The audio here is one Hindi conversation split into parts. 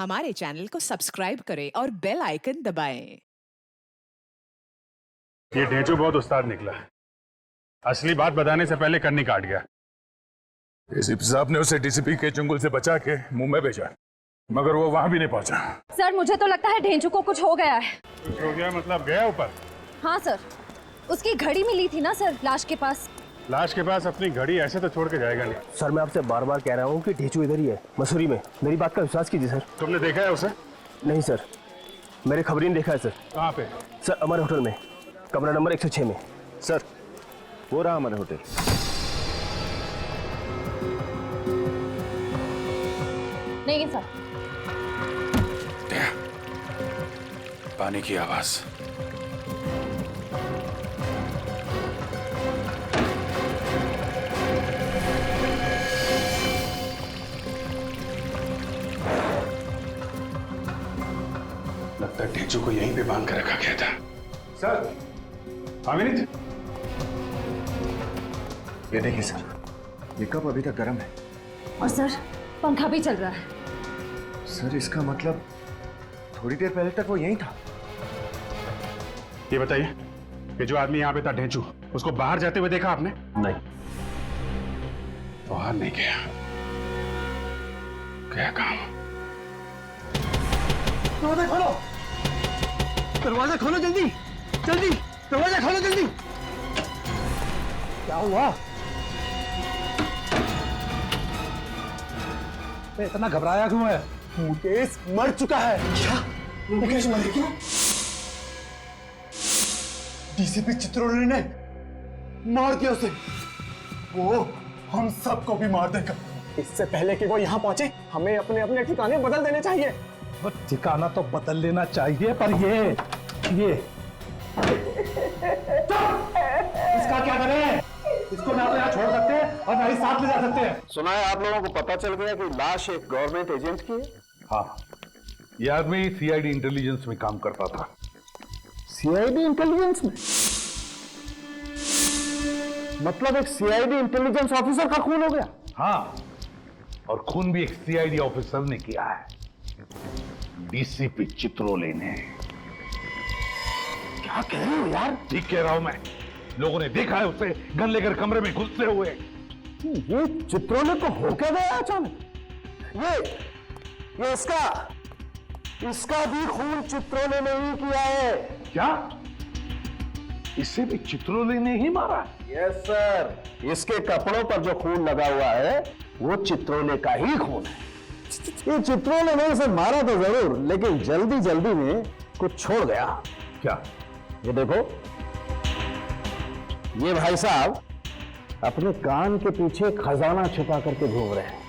हमारे चैनल को सब्सक्राइब करें और बेल आइकन दबाएं। ये ढेंचू बहुत उस्ताद निकला। असली बात बताने से पहले कन्नी काट गया। एसीपी साहब ने उसे डीसीपी के चुंगल से बचा के मुंह में भेजा, मगर वो वहां भी नहीं पहुंचा। सर मुझे तो लगता है ढेंचू को कुछ हो गया है। कुछ हो गया मतलब गया ऊपर? हाँ सर, उसकी घड़ी मिली थी ना सर लाश के पास। लाश के पास अपनी घड़ी ऐसे तो छोड़ के जाएगा नहीं। सर मैं आपसे बार बार कह रहा हूँ कि ढेंचू इधर ही है, मसूरी में। मेरी बात का विश्वास कीजिए सर। तुमने देखा है उसे? नहीं सर, मेरे खबरी ने देखा है सर। कहाँ पे? सर अमर होटल में, कमरा नंबर 106 में। सर वो रहा अमर होटल। नहीं सर। पानी की आवाज। लगता है ढेंचू को यहीं पे बांध कर रखा गया था। सर, अमित, ये देखिए सर, ये कप अभी तक गर्म है। और सर पंखा भी चल रहा है। सर इसका मतलब थोड़ी देर पहले तक वो यहीं था। ये बताइए कि जो आदमी यहाँ पे था ढेंचू, उसको बाहर जाते हुए देखा आपने? नहीं। बाहर नहीं गया, क्या काम? दरवाजा खोलो, दरवाजा खोलो जल्दी जल्दी, दरवाजा खोलो जल्दी। क्या हुआ? इतना घबराया क्यों है? मुकेश मर चुका है। क्या? मुकेश मर गया? डीसीपी चित्रोले ने मार दिया उसे। वो हम सबको भी मार देगा। इससे पहले कि वो यहाँ पहुंचे, हमें अपने अपने ठिकाने बदल देने चाहिए। ठिकाना तो बदल लेना चाहिए, पर ये इसका क्या करें? इसको ना तो यहाँ छोड़ सकते हैं और ना ही साथ ले जा सकते हैं। सुना है आप लोगों को पता चल गया कि लाश एक गवर्नमेंट एजेंट की है। हाँ, ये आदमी सीआईडी इंटेलिजेंस में काम करता था। सीआईडी इंटेलिजेंस में? मतलब एक सीआईडी इंटेलिजेंस ऑफिसर का खून हो गया? हाँ, और खून भी एक सीआईडी ऑफिसर ने किया है, डीसीपी चित्रोले ने। क्या कह रहे हो यार? ठीक कह रहा हूं मैं। लोगों ने देखा है उसे गन लेकर कमरे में घुसते हुए। ये चित्रोले को हो क्या गया अचानक? ये इसका भी खून चित्रोले ने ही किया है। क्या? इसे भी चित्रोले ने ही मारा? यस सर, इसके कपड़ों पर जो खून लगा हुआ है वो चित्रोले का ही खून है। ये चित्रोले ने इसे मारा तो जरूर, लेकिन जल्दी जल्दी में कुछ छोड़ गया। क्या? ये देखो, ये भाई साहब अपने कान के पीछे खजाना छुपा करके घूम रहे हैं।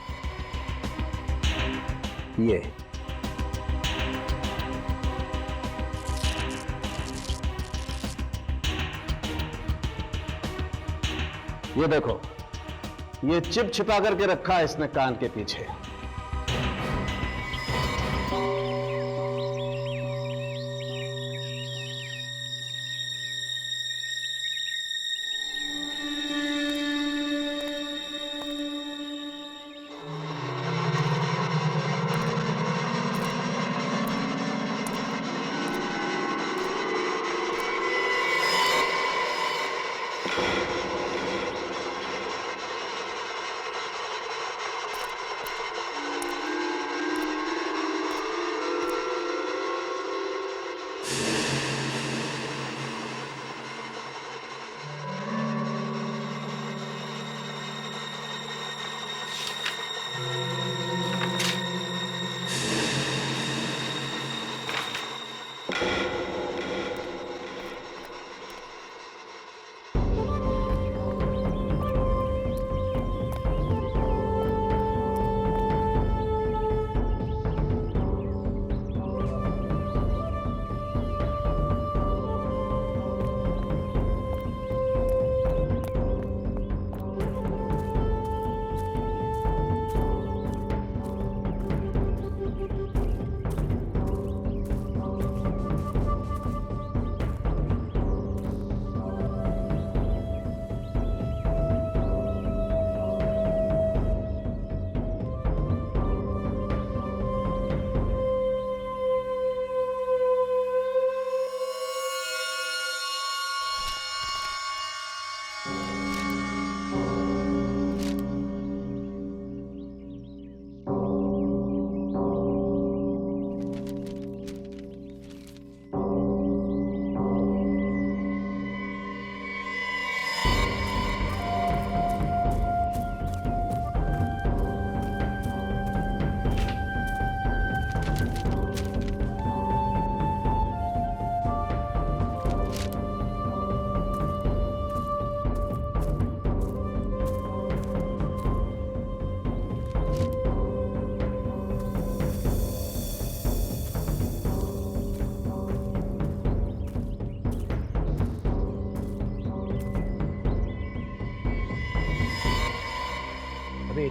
ये देखो, ये चिप छिपा करके रखा है इसने कान के पीछे।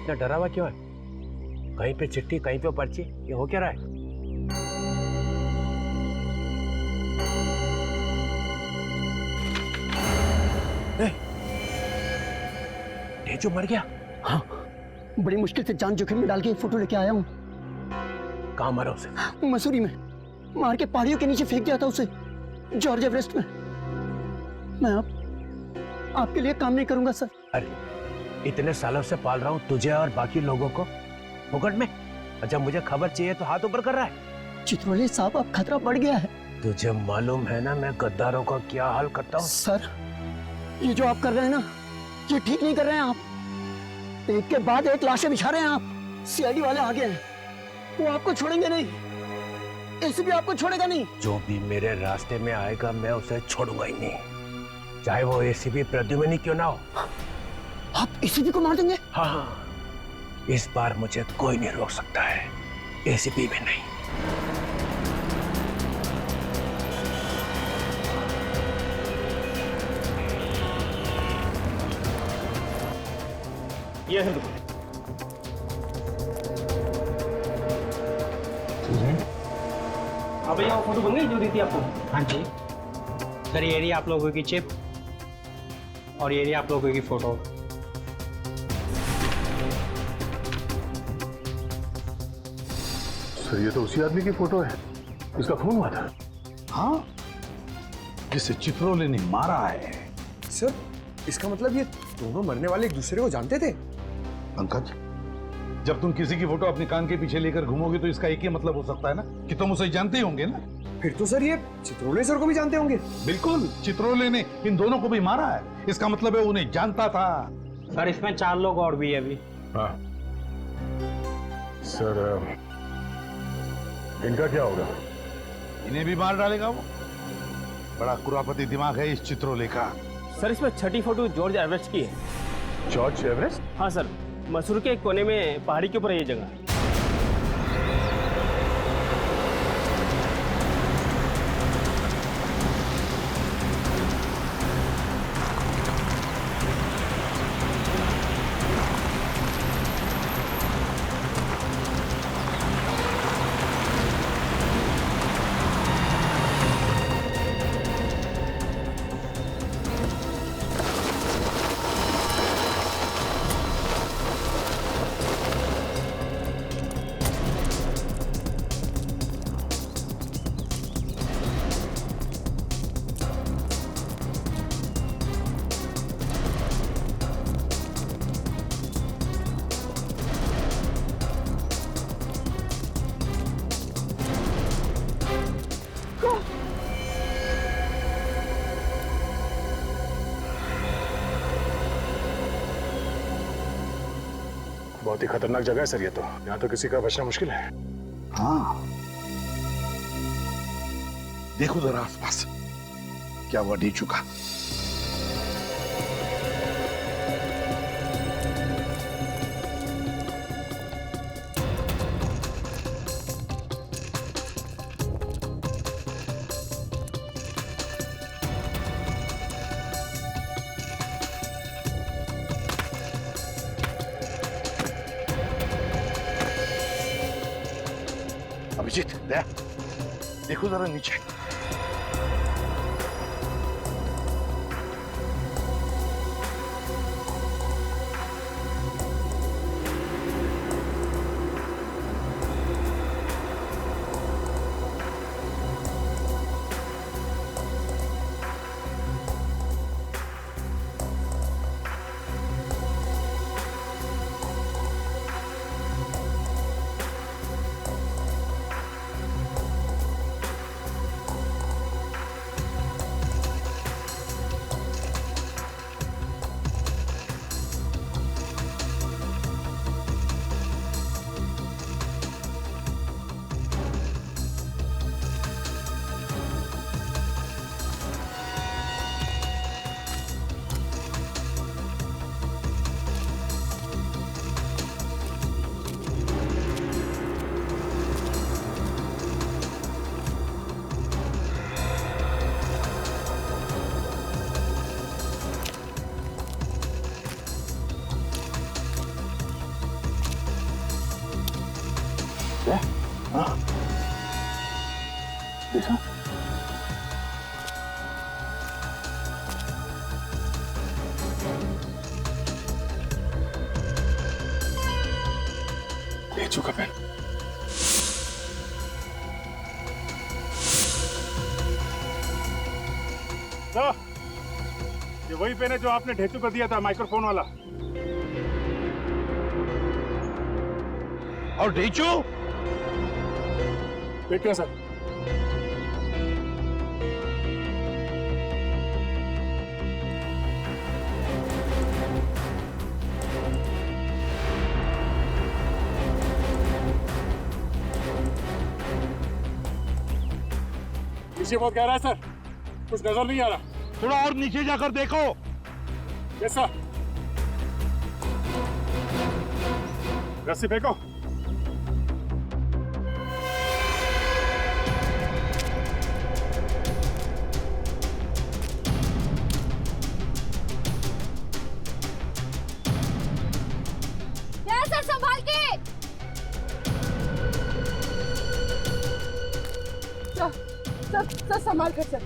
इतना डरा हुआ क्यों है? कहीं पे चिट्ठी, कहीं पे पर्ची, ये हो क्या रहा है? जो मर गया? हाँ, बड़ी मुश्किल से जान जोखिम में डाल के फोटो लेके आया हूँ। कहाँ मारा उसे? मसूरी में मार के पहाड़ियों के नीचे फेंक दिया था उसे, जॉर्ज एवरेस्ट में। मैं आपके लिए काम नहीं करूंगा सर। अरे इतने सालों से पाल रहा हूँ तुझे और बाकी लोगों को मुकट में, जब मुझे खबर चाहिए तो हाथ ऊपर कर रहा है। चित्रोले साहब, अब खतरा बढ़ गया है। तुझे मालूम है ना मैं गद्दारों का क्या हाल करता हूँ? सर, ये जो आप कर रहे हैं ना, ये ठीक नहीं कर रहे हैं आप। एक के बाद एक लाशें बिछा रहे हैं आप। सीआईडी वाले आ गए हैं, वो आपको छोड़ेंगे नहीं, एसीपी आपको छोड़ेगा नहीं। जो भी मेरे रास्ते में आएगा मैं उसे छोड़ूंगा ही नहीं, चाहे वो एसीपी प्रद्युम्न क्यों ना हो। आप एसीपी को मार देंगे? हाँ, इस बार मुझे कोई नहीं रोक सकता है, एसीपी भी नहीं। ये है हाँ भैया, वो फोटो बन गई जो दी थी आपको? हाँ जी सर, ये रही आप लोगों की चिप और ये रही आप लोगों की फोटो। सर ये तो उसी आदमी की फोटो है, इसका खून हुआ था। हाँ, जिसे चित्रोले ने मारा है। सर, इसका मतलब ये दोनों मरने वाले एक दूसरे को जानते थे? पंकज, जब तुम किसी की फोटो अपने कान के पीछे लेकर घूमोगे तो इसका एक ही मतलब हो सकता है ना कि तुम उसे जानते ही होंगे ना। फिर तो सर ये चित्रोले सर को भी जानते होंगे। बिल्कुल, चित्रोले ने इन दोनों को भी मारा है, इसका मतलब है उन्हें जानता था। सर इसमें 4 लोग और भी है अभी। हाँ सर, इनका क्या होगा? इन्हें भी मार डालेगा वो। बड़ा कुरापति दिमाग है इस चित्रोले का। सर इसमें छठी फोटो जॉर्ज एवरेस्ट की है। George Everest? हाँ सर, मसूर के एक कोने में पहाड़ी के ऊपर है ये जगह। बहुत ही खतरनाक जगह है सर ये तो, यहाँ तो किसी का बचना मुश्किल है। हाँ, देखो जरा आसपास, क्या हुआ नहीं चुका। अभिजीत, दया, देखो जरा नीचे। देखा? ढेचू का पेन। ये वही पेन है जो आपने ढेचू को दिया था, माइक्रोफोन वाला। और ढेचू? देखिए सर। नीचे बहुत गहरा है सर, कुछ नजर नहीं आ रहा। थोड़ा और नीचे जाकर देखो। Yes sir. रस्सी फेंको। सर संभाल के। सर संभाल कर सर।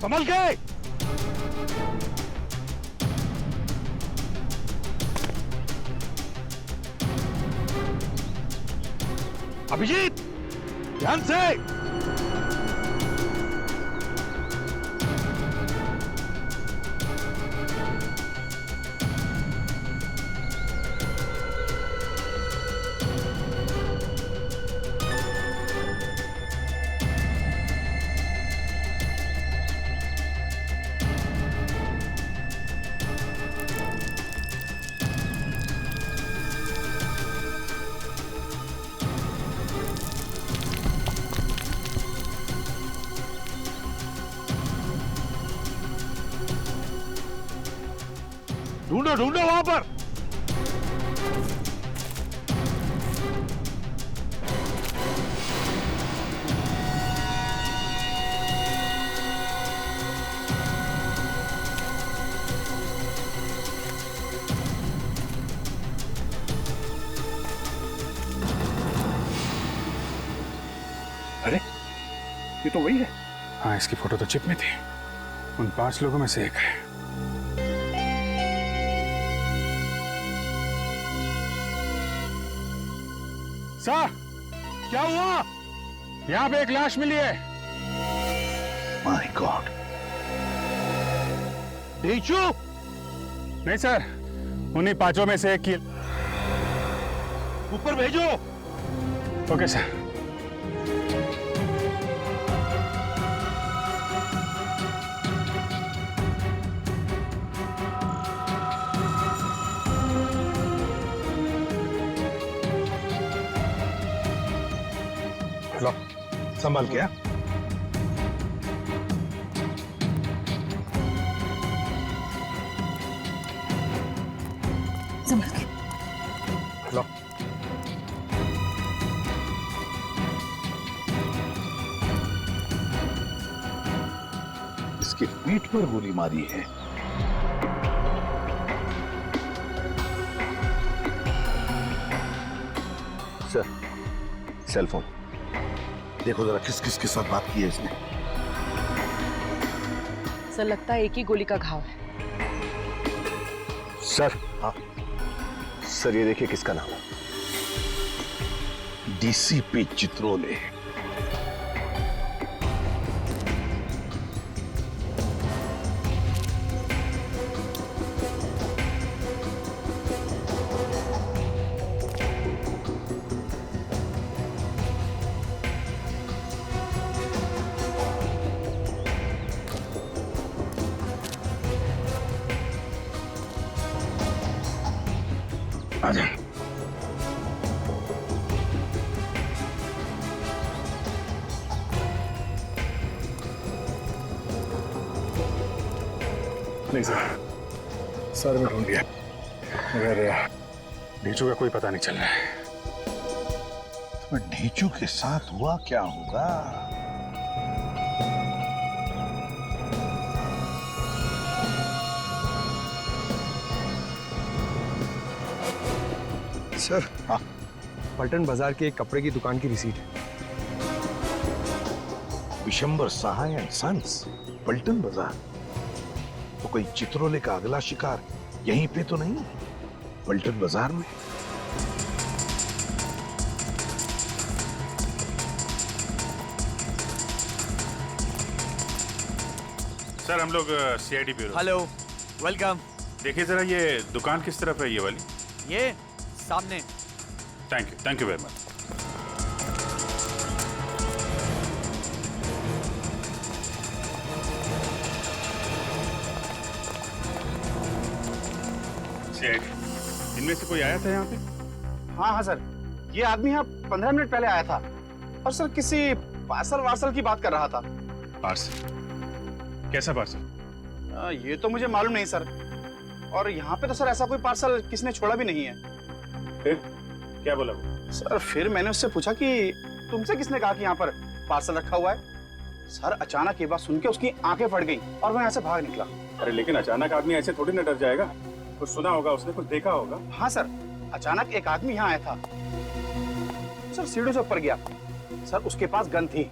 संभल के। अभिजीत, ध्यान से। ढूंढो ढूंढो वहां पर। अरे ये तो वही है। हाँ, इसकी फोटो तो चिप में थी। उन 5 लोगों में से एक है। सर, क्या हुआ? यहाँ पे एक लाश मिली है। My God. ढेचू? नहीं सर, उन्हीं 5 में से एक की। ऊपर भेजो। Okay sir. लो, संभाल के। संभाल के। लो। इसके पीठ पर गोली मारी है। सर, सेल फोन देखो जरा, किस किस के साथ बात की है इसने। सर लगता है एक ही गोली का घाव है। सर। हाँ सर, ये देखिए किसका नाम है। डीसीपी चित्रोले। आजा। नहीं सर में ढूंढ लिया, मगर ढेचू का कोई पता नहीं चल रहा है। तो ढेचू के साथ हुआ क्या होगा? सर हाँ, पलटन बाजार के एक कपड़े की दुकान की रिसीट है। विशंबर सहाय एंड सन्स, पलटन बाजार। तो कोई चित्रोले का अगला शिकार यहीं पे तो नहीं, पलटन बाजार में? सर हम लोग सीआईडी ब्यूरो। Hello, welcome. देखिए जरा ये दुकान किस तरफ है, ये वाली? ये सामने। Thank you very much. CID, इनमें से कोई आया था यहाँ पे? हाँ सर, ये आदमी यहाँ 15 मिनट पहले आया था और सर किसी पार्सल की बात कर रहा था। पार्सल? कैसा पार्सल? ये तो मुझे मालूम नहीं सर, और यहाँ पे तो सर ऐसा कोई पार्सल किसने छोड़ा भी नहीं है। फिर क्या बोला वो? सर फिर मैंने उससे पूछा कि तुमसे किसने कहा कि यहाँ पर पार्सल रखा हुआ है। सर अचानक ये बात सुन के उसकी आंखें फट गई और वो यहाँ से भाग निकला। अरे लेकिन अचानक आदमी ऐसे थोड़ी ना डर जाएगा, कुछ सुना होगा उसने, कुछ देखा होगा। हाँ सर, अचानक एक आदमी यहाँ आया था सर, सीढ़ी से ऊपर गया सर, उसके पास गन थी।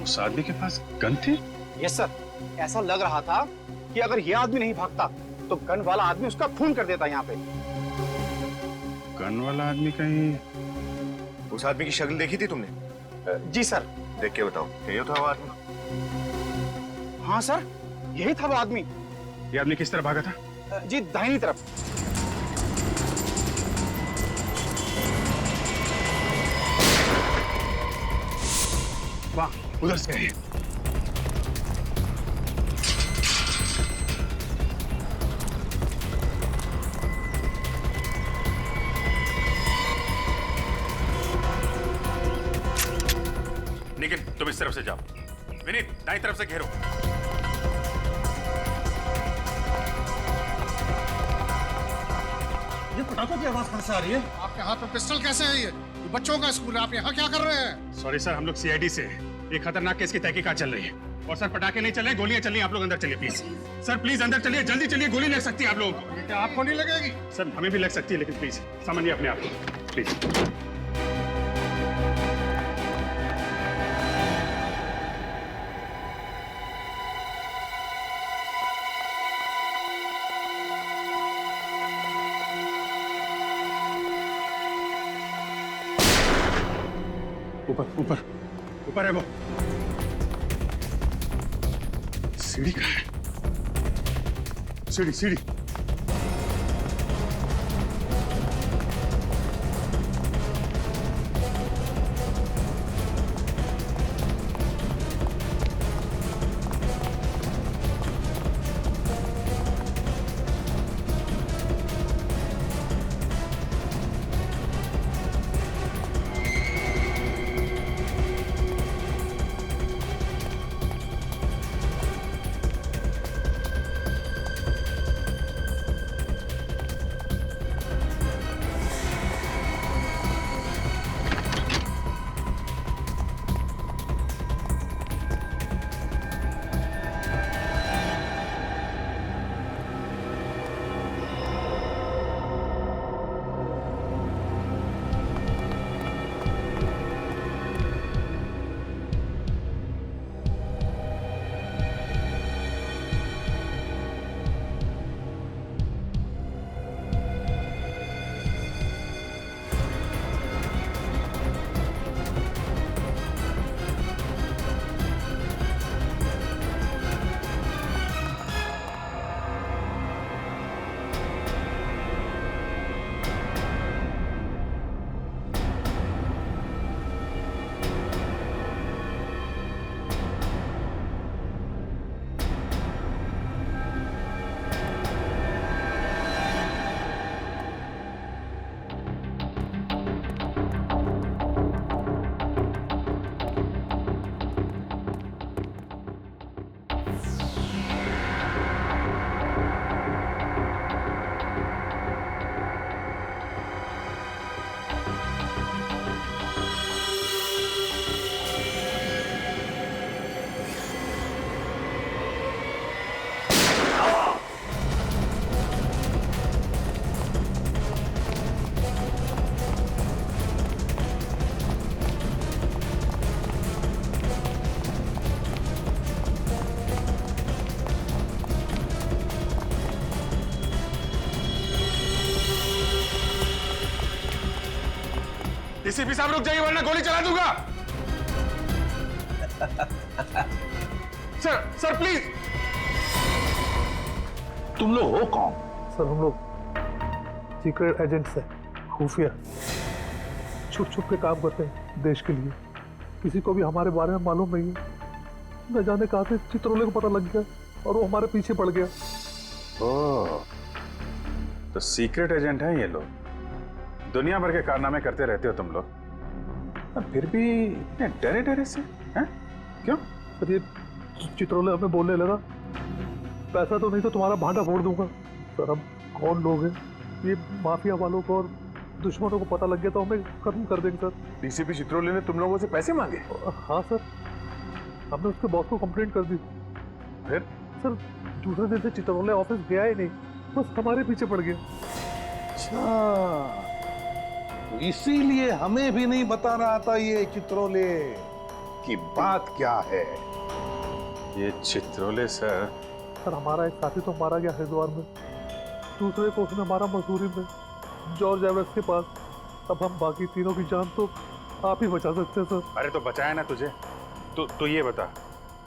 उस आदमी के पास गन थी? यस सर, ऐसा लग रहा था कि अगर ये आदमी नहीं भागता तो गन वाला आदमी उसका खून कर देता यहाँ पे। गन वाला आदमी कहीं? उस आदमी की शक्ल देखी थी तुमने? जी सर। देख के बताओ, यही था वो आदमी? हाँ सर, यही था वो आदमी। ये आदमी किस तरह भागा था? जी दाहिनी तरफ। वाह, उधर से है। निखिल तुम इस तरफ से जाओ, विनीत दाईं तरफ से घेरो। ये पटाखों की आवाज कहां से आ रही है? आपके हाथ में पिस्टल कैसे है? ये बच्चों का स्कूल है, आप यहाँ क्या कर रहे हैं? सॉरी सर, हम लोग सीआईडी से हैं। एक खतरनाक केस की तहकीकात चल रही है। और सर पटाखे नहीं चल रहे, गोलियां चल रही हैं। आप लोग अंदर चलिए प्लीज। सर प्लीज अंदर चलिए, जल्दी चलिए, गोली लग सकती है आप लोगों को। क्या आपको नहीं लगेगी? सर हमें भी लग सकती है, लेकिन प्लीज समझिए अपने आप को प्लीज। ऊपर ऊपर ऊपर है वो। सीढ़ी कहाँ है? सीढ़ी सीढ़ी। डीसीपी साहब रुक जाइए वरना गोली चला दूंगा। Sir please. तुम लोग हो कौन? सर हम लोग सीक्रेट एजेंट्स हैं, खुफिया, छुप छुप के काम करते हैं देश के लिए। किसी को भी हमारे बारे में मालूम नहीं है। न जाने कहाँ से चित्रोले को पता लग गया और वो हमारे पीछे पड़ गया। ओह, तो सीक्रेट एजेंट हैं ये लोग। दुनिया भर के कारनामे करते रहते हो तुम लोग, और फिर भी इतने डरे डरे से हैं? क्यों? सर ये चित्रोले हमें बोलने लगा, पैसा तो नहीं तो तुम्हारा भांडा फोड़ दूंगा। सर हम कौन लोग हैं? ये माफिया वालों को और दुश्मनों को पता लग गया तो हमें खत्म कर देंगे सर। डीसीपी चित्रोले ने तुम लोगों से पैसे मांगे? हाँ सर, हमने उसके बॉस को कंप्लेंट कर दी। फिर? सर दूसरे दिन से चित्रोले ऑफिस गया ही नहीं, बस हमारे पीछे पड़ गया। अच्छा, तो इसीलिए हमें भी नहीं बता रहा था ये चित्रोले की बात क्या है। ये चित्रोले सर हमारा एक साथी तो मारा गया हरिद्वार में, दूसरे को उसने मारा मसूरी में, जॉर्ज एवरेस्ट के पास। अब हम बाकी तीनों की जान तो आप ही बचा सकते हैं सर। अरे तो बचाया ना तुझे। तो ये बता,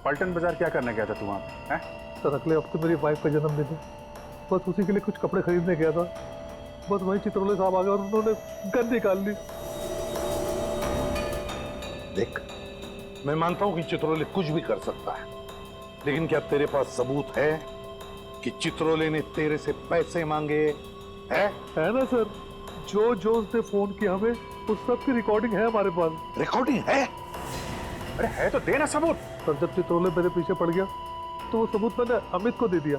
पलटन बाजार क्या करने गया था तू वहाँ? सर अगले हफ्ते मेरी वाइफ का जन्मदिन है, बस उसी के लिए कुछ कपड़े खरीदने गया था। बस वही चित्रोले साहब आ गए और उन्होंने गन निकाल ली। देख, मैं मानता हूं कि चित्रोले कुछ भी कर सकता है, लेकिन क्या तेरे पास सबूत है कि चित्रोले ने तेरे से पैसे मांगे? है ना सर, जो उसने फोन किया हमें उस सब की रिकॉर्डिंग है हमारे पास। रिकॉर्डिंग है? अरे है तो देना सबूत। सर जब चित्रोले मेरे पीछे पड़ गया तो वो सबूत मैंने अमित को दे दिया।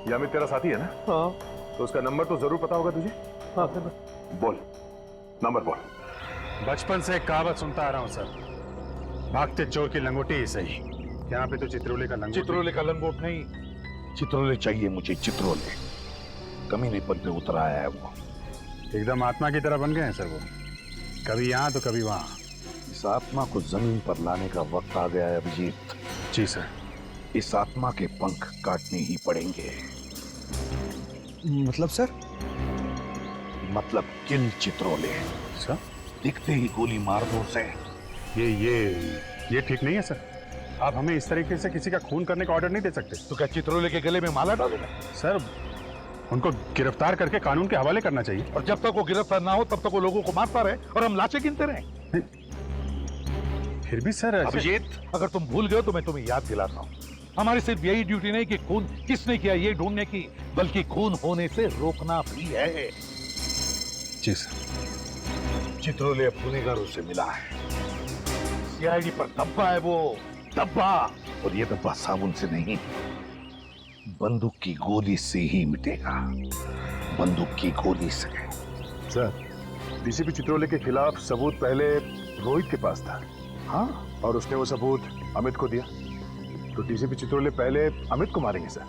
ये अमित तेरा साथी है ना? हाँ। तो उसका नंबर तो जरूर पता होगा तुझे? हाँ है ना। बोल, नंबर बोल। बचपन से एक कहावत सुनता आ रहा हूँ सर, भागते चोर की लंगोटी ही सही। यहाँ पे तो चित्रोले का लंगोट। चित्रोले का लंगोट नहीं, चित्रोले चाहिए मुझे। चित्रोले कमीने पर पे उतर आया है वो। एकदम आत्मा की तरह बन गए हैं सर वो, कभी यहाँ तो कभी वहाँ। इस आत्मा को जमीन पर लाने का वक्त आ गया है अभिजीत। जी सर। इस आत्मा के पंख काटने ही पड़ेंगे। मतलब सर? मतलब किल चित्रोले। सर दिखते ही गोली मार दो उसे। ये ठीक नहीं है सर। आप हमें इस तरीके से किसी का खून करने का ऑर्डर नहीं दे सकते। तो क्या चित्रोले के गले में माला डालूंगा? सर उनको गिरफ्तार करके कानून के हवाले करना चाहिए। और जब तक वो गिरफ्तार ना हो तब तक वो लोगों को मारता रहे और हम लाशें गिनते रहे। फिर भी सर अभिजीत, अगर तुम भूल गए तो मैं तुम्हें याद दिलाता हूँ, हमारी सिर्फ यही ड्यूटी नहीं कि खून किसने किया ये ढूंढने की, बल्कि खून होने से रोकना भी है। जी सर। चित्रोले अब गुनहगारों से मिला है। सीआईडी पर धब्बा है वो, धब्बा। और ये धब्बा साबुन से नहीं, बंदूक की गोली से ही मिटेगा। बंदूक की गोली से। सर डीसीपी चित्रोले के खिलाफ सबूत पहले रोहित के पास था। हाँ, और उसने वो सबूत अमित को दिया, तो डीसीपी चित्रोले पहले अमित को मारेंगे सर।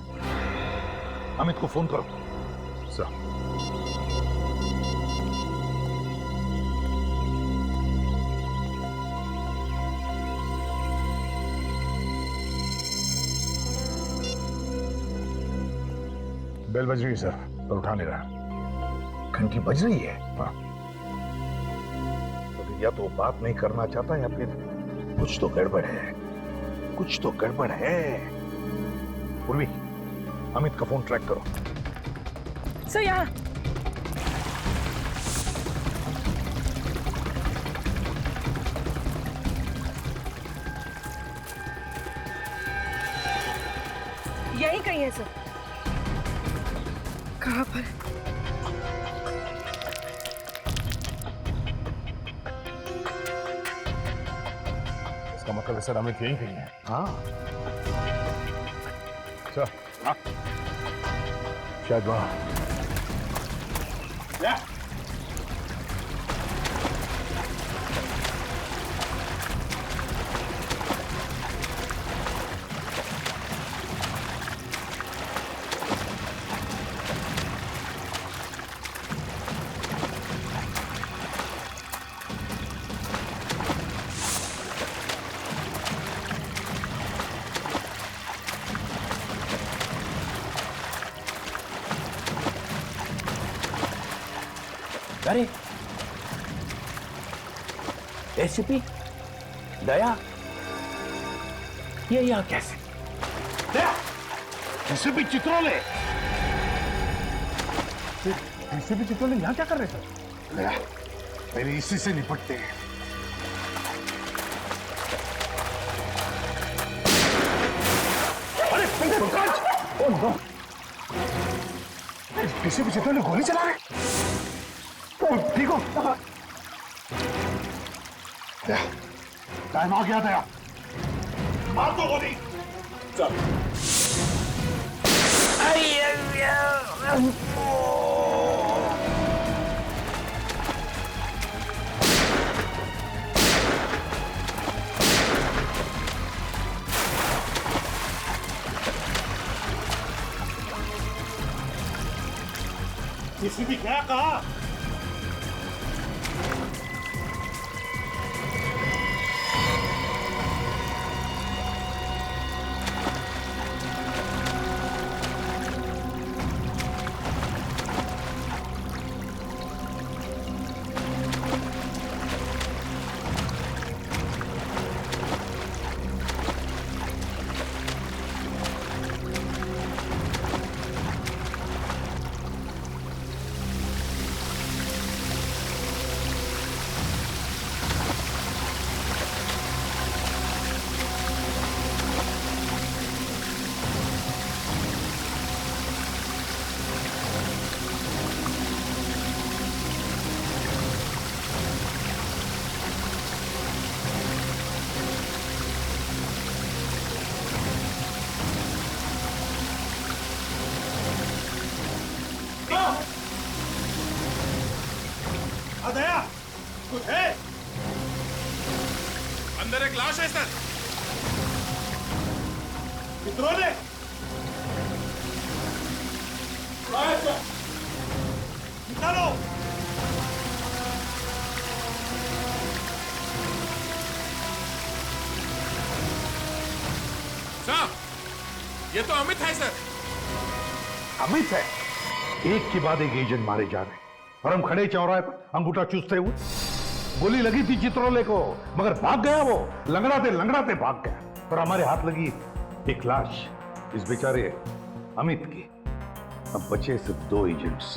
अमित को फोन करो। सर बेल बज रही है सर, पर उठा नहीं रहा। घंटी बज रही है? हाँ। तो या तो बात नहीं करना चाहता या फिर कुछ तो गड़बड़ है। कुछ तो गड़बड़ है। उर्वी, अमित का फोन ट्रैक करो। सर यहाँ। यही कहीं है सर। कहाँ पर? इसका मतलब सर अमित यही कहीं है। हाँ सर। हाँ शायद वहाँ। अरे एसीपी दया, ये यहाँ कैसे? दया, एसीपी चित्रोले, एसीपी चित्रोले यहाँ क्या कर रहे थे? दया, पहले इसी से निपटते हैं। अरे Pankaj! Oh no! ACP Chitrole गोली चला रहे। ठीक हो? दया, टाइम आ गया दया, मार दो गोली। चल। किसी भी क्या कहा? दया, कुछ है? अंदर एक लाश है सर। चित्रोले, निकालो। साहब, ये तो अमित है सर। अमित है? एक के बाद एक एजेंट मारे जा रहे और हम खड़े चौराहे पर अंगूठा चूसते हुए। गोली लगी थी चित्रोले को, मगर भाग गया वो, लंगड़ाते भाग गया और हमारे हाथ लगी एक लाश, इस बेचारे अमित की। अब बचे सिर्फ 2 एजेंट्स,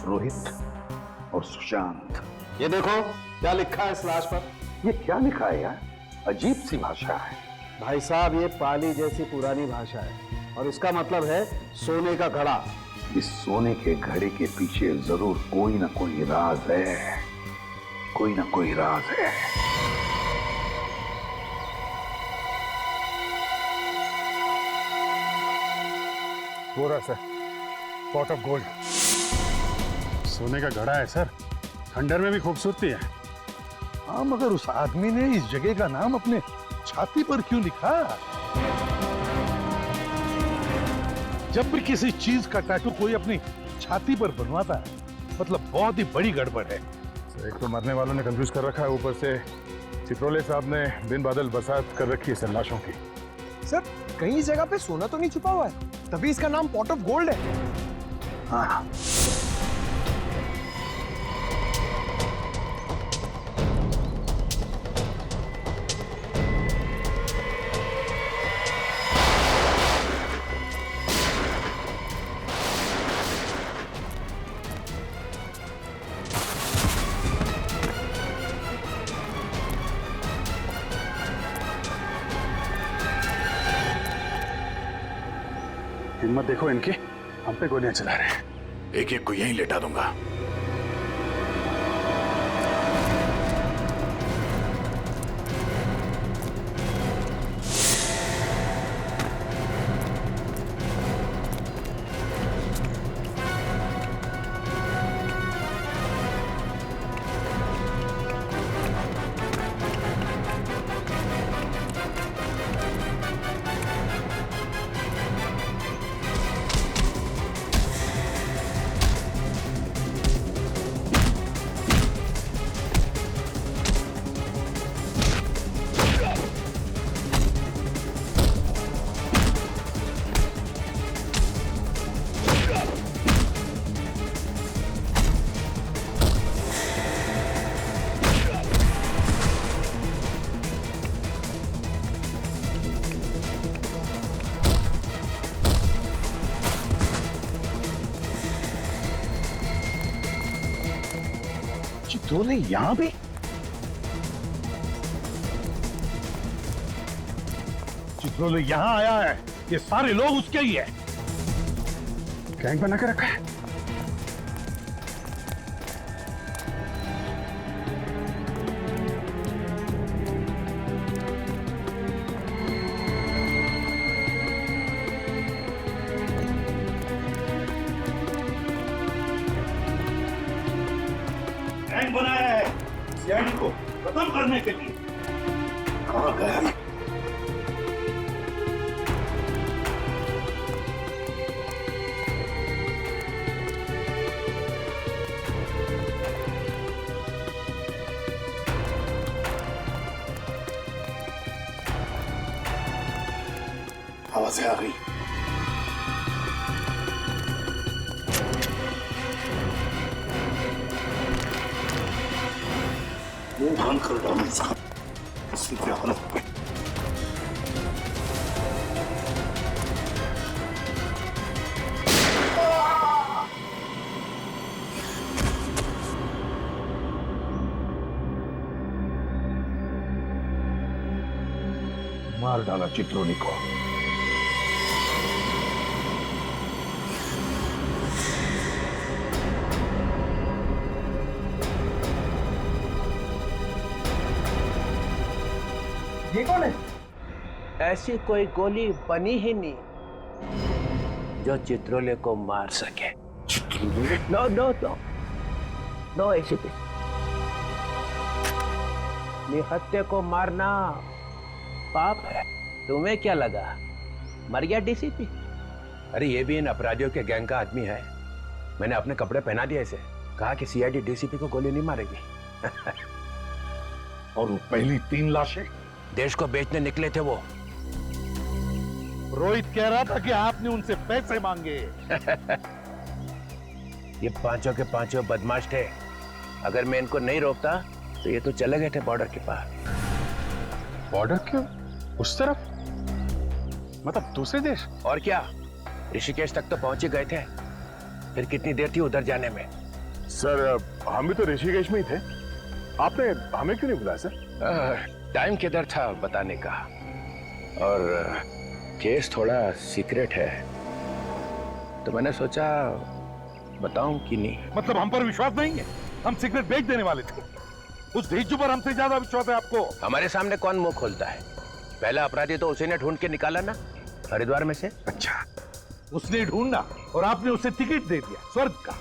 रोहित और सुशांत। ये देखो क्या लिखा है इस लाश पर। ये क्या लिखा है यार? अजीब सी भाषा है। भाई साहब, ये पाली जैसी पुरानी भाषा है और इसका मतलब है सोने का घड़ा। इस सोने के घड़े के पीछे जरूर कोई ना कोई राज है, कोई ना कोई राज है। पूरा सर, पॉट ऑफ गोल्ड। सोने का घड़ा है सर, खंडर में भी खूबसूरती है। हाँ, मगर उस आदमी ने इस जगह का नाम अपने छाती पर क्यों लिखा? जब भी किसी चीज का टैटू कोई अपनी छाती पर बनवाता है, मतलब बहुत ही बड़ी गड़बड़ है। एक तो मरने वालों ने कंफ्यूज कर रखा है, ऊपर से चित्रोले साहब ने दिन बादल बसात कर रखी है सर लाशों की। सर, कहीं जगह पे सोना तो नहीं छुपा हुआ है, तभी इसका नाम पॉट ऑफ गोल्ड है। हाँ, हिम्मत देखो इनकी, हम पे गोलियां चला रहे हैं। एक एक को यहीं लेटा दूंगा। चित्रोले यहाँ भी? चित्रोले यहाँ आया है, ये सारे लोग उसके ही है। गैंग बना के रखा है। गैंग बनाया है सीआईडी को खत्म करने के लिए। कहाँ गया? आवाजें आ गई। मुंह भान कर डालूं साहब इसी की हालत पे। मार डाला चित्रोनी को। ये कौन है? ऐसी कोई गोली बनी ही नहीं जो चित्रोले को मार सके। नो नो नो नो, ऐसी निहत्थे को मारना पाप है। तुम्हें क्या लगा मर गया डीसीपी? अरे ये भी इन अपराधियों के गैंग का आदमी है। मैंने अपने कपड़े पहना दिए इसे, कहा कि सीआईडी डीसीपी को गोली नहीं मारेगी। और वो पहली 3 लाशें देश को बेचने निकले थे वो। रोहित कह रहा था कि आपने उनसे पैसे मांगे। ये पांचों के पांचों बदमाश थे। अगर मैं इनको नहीं रोकता तो ये तो चले गए थे बॉर्डर के पार। बॉर्डर क्यों? उस तरफ मतलब दूसरे देश? और क्या, ऋषिकेश तक तो पहुंच ही गए थे। फिर कितनी देर थी उधर जाने में? सर हम भी तो ऋषिकेश में ही थे, आपने हमें क्यों नहीं बुलाया सर? टाइम किधर था बताने का, और केस थोड़ा सीक्रेट है तो मैंने सोचा बताऊं कि नहीं। मतलब हम पर विश्वास नहीं है? हम सीक्रेट बेच देने वाले थे। उस भेजू पर हमसे ज्यादा विश्वास है आपको। हमारे सामने कौन मुंह खोलता है? पहला अपराधी तो उसी ने ढूंढ के निकाला ना, हरिद्वार में से। अच्छा, उसने ढूंढा और आपने उसे टिकट दे दिया स्वर्ग का।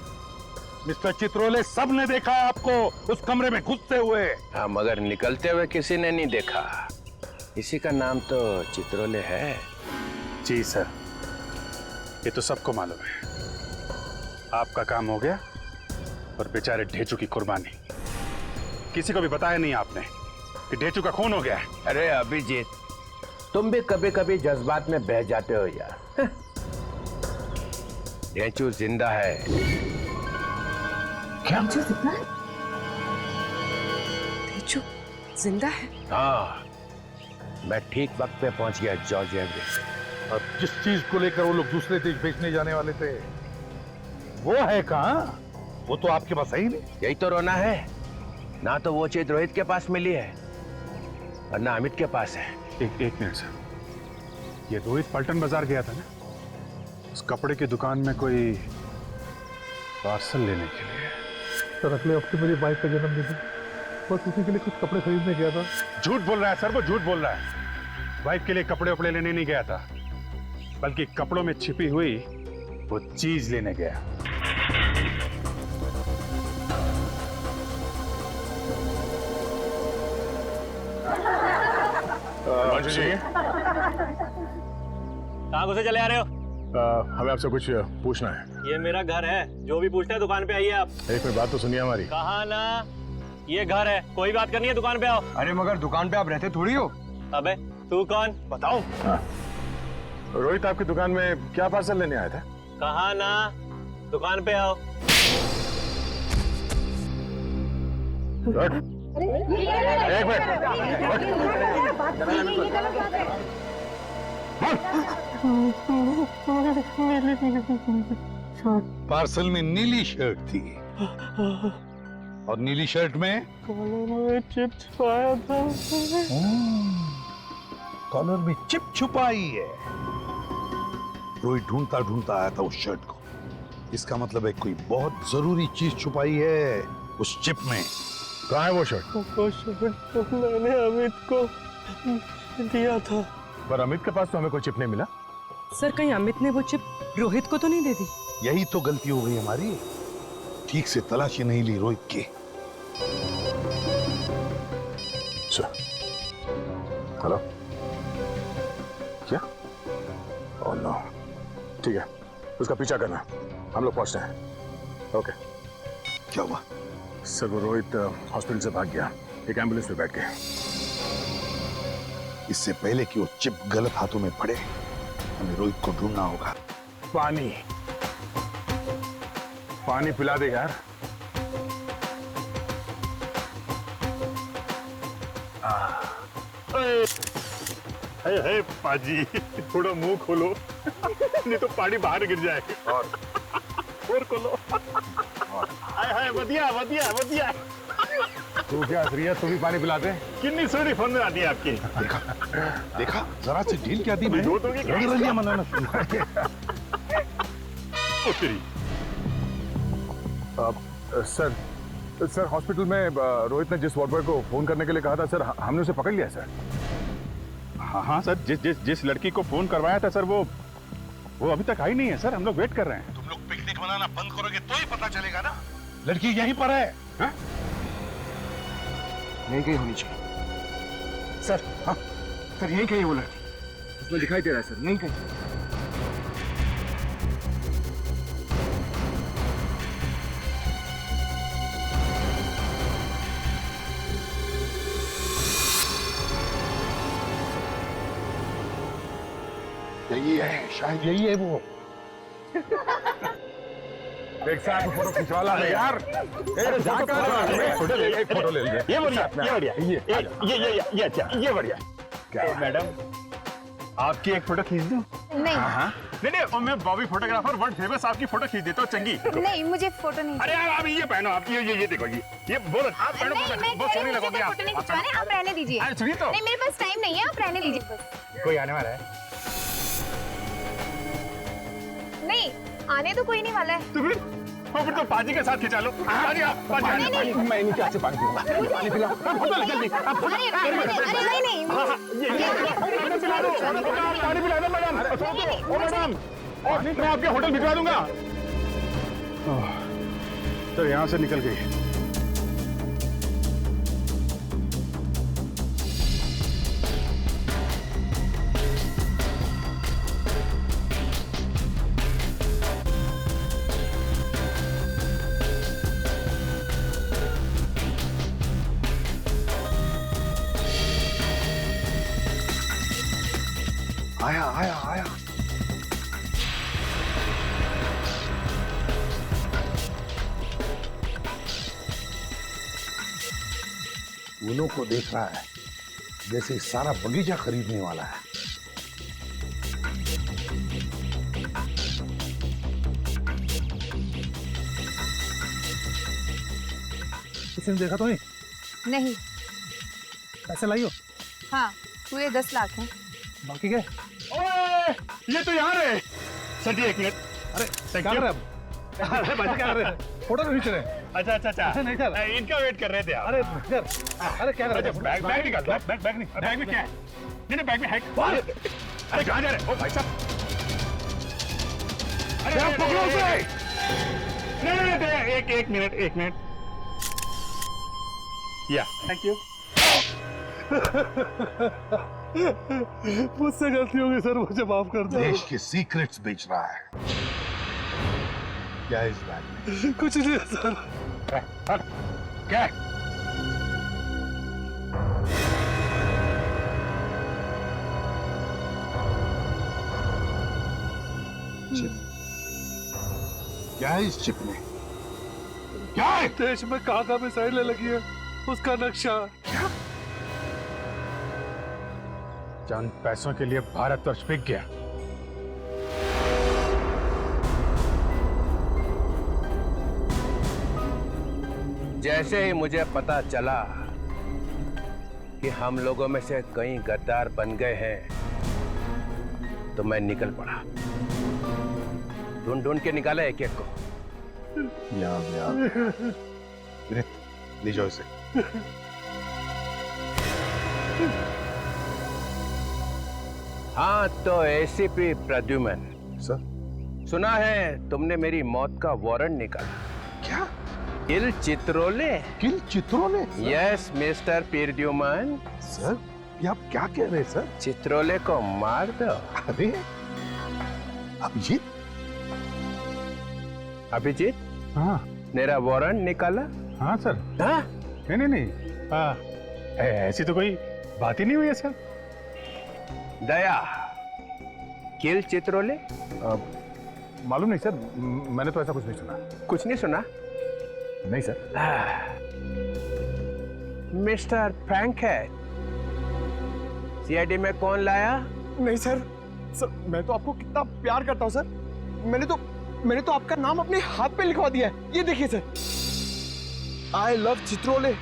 मिस्टर चित्रोले, सब ने देखा आपको उस कमरे में घुसते हुए। हाँ, मगर निकलते हुए किसी ने नहीं देखा। इसी का नाम तो चित्रोले है। जी सर, ये तो सबको मालूम है। आपका काम हो गया और बेचारे ढेचू की कुर्बानी। किसी को भी बताया नहीं आपने कि ढेचू का खून हो गया है। अरे अभिजीत, तुम भी कभी कभी जज्बात में बह जाते हो यार। ढेचू जिंदा है। क्या? ढेचू जिंदा है? हाँ, मैं ठीक वक्त पे पहुंच गया जॉर्जिया में। और जिस चीज को लेकर वो लोग दूसरे देश बेचने जाने वाले थे वो है कहाँ? वो तो आपके पास है ही नहीं। यही तो रोना है ना, तो वो चीज रोहित के पास मिली है और ना अमित के पास है। एक मिनट सर, ये रोहित पलटन बाजार गया था ना, उस कपड़े की दुकान में कोई पार्सल लेने के लिए। सर अगले हफ्ते मेरी वाइफ का जन्मदिन है, बस उसी के लिए कुछ कपड़े खरीदने गया था। झूठ बोल रहा है सर, वो झूठ बोल रहा है। वाइफ के लिए कपड़े वपड़े लेने नहीं गया था, बल्कि कपड़ों में छिपी हुई वो चीज लेने गया। कहाँ घुसे चले आ रहे हो? हमें आपसे कुछ पूछना है। ये मेरा घर है, जो भी पूछना है दुकान पे आइए आप। एक मिनट बात तो सुनिए हमारी। कहा ना, ये घर है, कोई बात करनी है दुकान पे आओ। अरे मगर दुकान पे आप रहते थोड़ी हो। अबे तू कौन? बताओ। रोहित आपकी दुकान में क्या पार्सल लेने आया था? कहा ना, दुकान पे आओ। एक मिनट। पार्सल में नीली शर्ट थी। और नीली शर्ट में कॉलर में चिप छुपाया था। कॉलर में चिप छुपाई है। रोहित ढूंढता ढूंढता आया था उस शर्ट को। इसका मतलब है कोई बहुत जरूरी चीज छुपाई है उस चिप में। कहाँ है वो शर्ट? वो शर्ट तो मैंने अमित को दिया था। पर अमित के पास तो हमें कोई चिप नहीं मिला। सर कहीं अमित ने वो चिप रोहित को तो नहीं दे दी? यही तो गलती हो गई हमारी, ठीक से तलाशी नहीं ली रोहित की। हेलो, क्या? Oh no. ठीक है, उसका पीछा करना, हम लोग पहुंचते हैं। ओके। क्या हुआ? सर वो रोहित हॉस्पिटल से भाग गया, एक एम्बुलेंस में बैठ के। इससे पहले कि वो चिप गलत हाथों में पड़े, हमें रोहित को ढूंढना होगा। पानी पानी पिला दे यार। हे पाजी, थोड़ा मुंह खोलो नहीं तो पानी बाहर गिर जाएगा। और खोलो। हाय बढ़िया बढ़िया बढ़िया। तू क्या श्रीया, तू भी पानी पिला दे। कितनी सोनी फोन में आती है आपकी। देखा देखा, जरा से ढील क्या दी। दो तो रंगरलियां मनाना शुरू कर दिया। सर हॉस्पिटल में रोहित ने जिस वार्ड बॉय को फोन करने के लिए कहा था सर, हमने उसे पकड़ लिया सर। हाँ सर, जिस लड़की को फोन करवाया था सर, वो अभी तक आई नहीं है सर। हम लोग वेट कर रहे हैं। तुम लोग पिकनिक मनाना बंद करोगे तो ही पता चलेगा ना। लड़की यहीं पर है। हाँ? यहीं कहीं होनी चाहिए सर। हाँ सर, यहीं कहीं वो लड़की, उसमें दिखाई दे रहा है सर, यहीं कहीं। यही है, शायद यही है वो। एक साथ फोटो खिंचवा ला यार। एक फोटो ले लीजिए। ये बढ़िया, ये बढ़िया, ये अच्छा, ये बढ़िया। क्या मैडम, आपकी एक फोटो खींच दूं? नहीं। हाँ नहीं, मैं बॉबी फोटोग्राफर वर्ल्ड फेमस आपकी फोटो खींच देता हूँ चंगी। नहीं, मुझे फोटो नहीं। अरे आप ये पहनो, आप ये देखो, ये बहुत आप पहनो, बहुत सोहनी लगोगी आप। फोटो नहीं खिंचवाने, आप रहने दीजिए। अरे सुनिए तो। नहीं, मेरे पास टाइम नहीं है, आप रहने दीजिए बस। कोई आने वाला है? नहीं, आने तो कोई नहीं वाला है। तो फिर तो पाजी के साथ खिंचा लो। पाजी मैं नीचे से पानी पीऊंगा। पानी पिला जल्दी। अरे नहीं, पानी पिला दो मैडम। ओ मैडम, मैं आपके होटल भिजवा दूंगा। तो यहाँ से निकल गई। आया आया आया। उनो को देख रहा है जैसे सारा बगीचा खरीदने वाला है। किसी ने देखा तो नहीं? नहीं। पैसे लाई हो? हाँ, पूरे 10 लाख हैं। बाकी क्या? ओए, ये तो यहाँ है। सर एक मिनट। अरे क्या कर रहे हैं? अरे भाई क्या कर रहे हैं? फोटो नहीं खींच रहे? अच्छा नहीं सर, इनका वेट कर रहे थे आप। अरे अरे क्या कर रहे हैं? बैग निकाल। बैग में क्या है? नहीं बैग में है। अरे कहाँ जा रहे हैं? ओ भाई साहब, अरे पकड़ो उसे। नहीं एक मिनट। या थैंक यू। मुझसे गलती हो गई सर, मुझे माफ कर दो। देश के सीक्रेट्स बेच रहा है। क्या है इस बैग में? कुछ नहीं है सर। क्या? क्या है इस चिप में? क्या है? देश में कहाँ मिसाइलें लगी है, उसका नक्शा। चंद पैसों के लिए भारत वर्ष बिक गया। जैसे ही मुझे पता चला कि हम लोगों में से कई गद्दार बन गए हैं, तो मैं निकल पड़ा। ढूंढ ढूंढ के निकाला एक एक को। विनीत, ले जाओ इसे। हाँ, तो एसीपी प्रद्युमन सर, सुना है तुमने मेरी मौत का वारंट निकाला। क्या? किल चित्रोले? किल चित्रोले? Yes mister Pradyuman. सर, ये आप क्या कह रहे हैं सर? चित्रोले को मार दो। अरे अभिजीत? अभिजीत? हाँ मेरा वारंट निकाला? हाँ सर। हाँ? नहीं हाँ, ऐसी तो कोई बात ही नहीं हुई है सर। दया, किल चित्रोले? मालूम नहीं सर, मैंने तो ऐसा कुछ नहीं सुना। कुछ नहीं सुना? नहीं सर। मिस्टर फ्रैंकहेड, सीआईडी में कौन लाया? नहीं सर, मैं तो आपको कितना प्यार करता हूँ सर। मैंने तो आपका नाम अपने हाथ पे लिखवा दिया है। ये देखिए sir, I love Chitrole.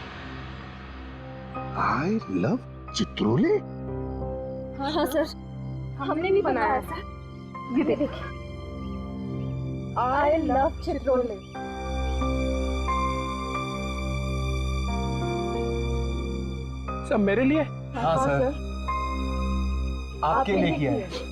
I love Chitrole? हाँ सर, हमने भी बनाया सर। ये देखिए, आई लव चित्रोले। सब मेरे लिए? हाँ सर, आपके लिए किया है।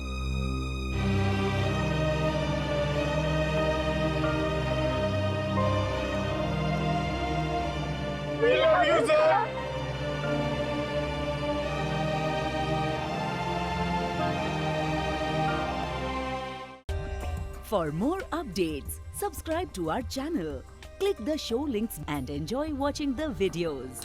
For more updates, subscribe to our channel, click the show links and enjoy watching the videos.